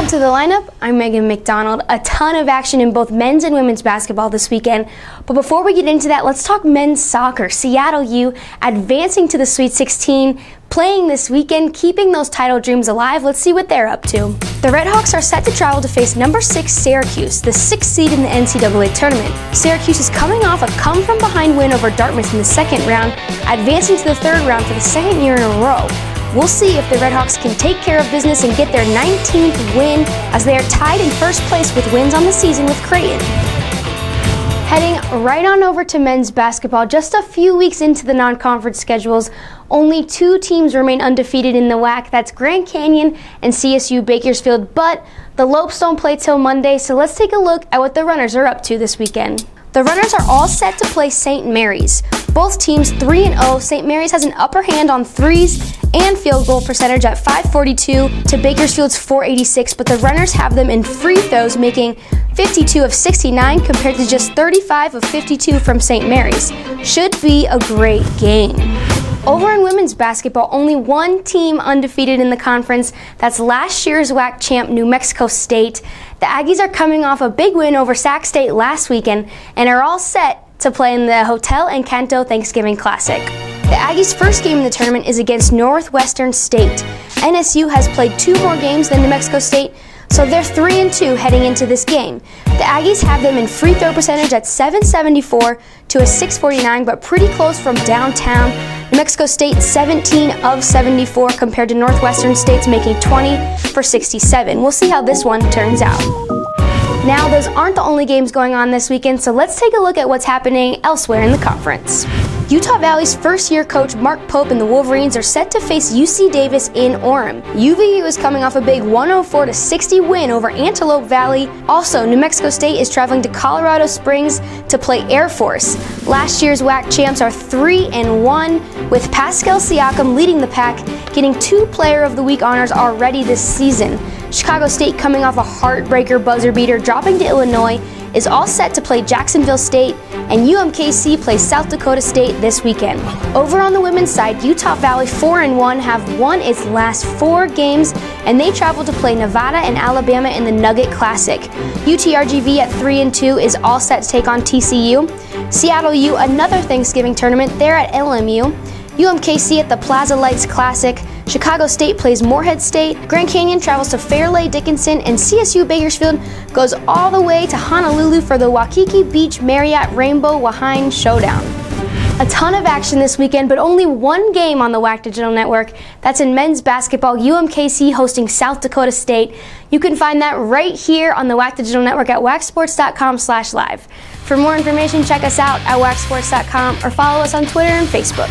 to the lineup. I'm Megan McDonald. A ton of action in both men's and women's basketball this weekend. But before we get into that, let's talk men's soccer. Seattle U advancing to the Sweet 16, playing this weekend, keeping those title dreams alive. Let's see what they're up to. The Redhawks are set to travel to face number 6 Syracuse, the 6th seed in the NCAA tournament. Syracuse is coming off a come-from-behind win over Dartmouth in the second round, advancing to the third round for the second year in a row. We'll see if the Redhawks can take care of business and get their 19th win, as they are tied in first place with wins on the season with Creighton. Heading right on over to men's basketball, just a few weeks into the non-conference schedules, only 2 teams remain undefeated in the WAC. That's Grand Canyon and CSU Bakersfield, but the Lopes don't play till Monday, so let's take a look at what the Runners are up to this weekend. The Runners are all set to play St. Mary's. Both teams 3-0. St. Mary's has an upper hand on threes and field goal percentage at .542 to Bakersfield's .486, but the Runners have them in free throws, making 52 of 69 compared to just 35 of 52 from St. Mary's. Should be a great game. Over in women's basketball, only one team undefeated in the conference. That's last year's WAC champ, New Mexico State. The Aggies are coming off a big win over Sac State last weekend and are all set to play in the Hotel Encanto Thanksgiving Classic. The Aggies' first game in the tournament is against Northwestern State. NSU has played 2 more games than New Mexico State, so they're 3-2 heading into this game. The Aggies have them in free throw percentage at .774 to a .649, but pretty close from downtown. New Mexico State 17 of 74 compared to Northwestern State's making 20 for 67. We'll see how this one turns out. Now, those aren't the only games going on this weekend, so let's take a look at what's happening elsewhere in the conference. Utah Valley's first-year coach Mark Pope and the Wolverines are set to face UC Davis in Orem. UVU is coming off a big 104-60 win over Antelope Valley. Also, New Mexico State is traveling to Colorado Springs to play Air Force. Last year's WAC champs are 3-1, with Pascal Siakam leading the pack, getting 2 Player of the Week honors already this season. Chicago State, coming off a heartbreaker buzzer beater dropping to Illinois, is all set to play Jacksonville State, and UMKC plays South Dakota State this weekend. Over on the women's side, Utah Valley 4-1 have won its last 4 games, and they travel to play Nevada and Alabama in the Nugget Classic. UTRGV at 3-2 is all set to take on TCU. Seattle U, another Thanksgiving tournament, they're at LMU. UMKC at the Plaza Lights Classic. Chicago State plays Morehead State. Grand Canyon travels to Fairleigh Dickinson, and CSU Bakersfield goes all the way to Honolulu for the Waikiki Beach Marriott Rainbow Wahine Showdown. A ton of action this weekend, but only one game on the WAC Digital Network. That's in men's basketball, UMKC hosting South Dakota State. You can find that right here on the WAC Digital Network at wacsports.com/live. For more information, check us out at wacsports.com or follow us on Twitter and Facebook.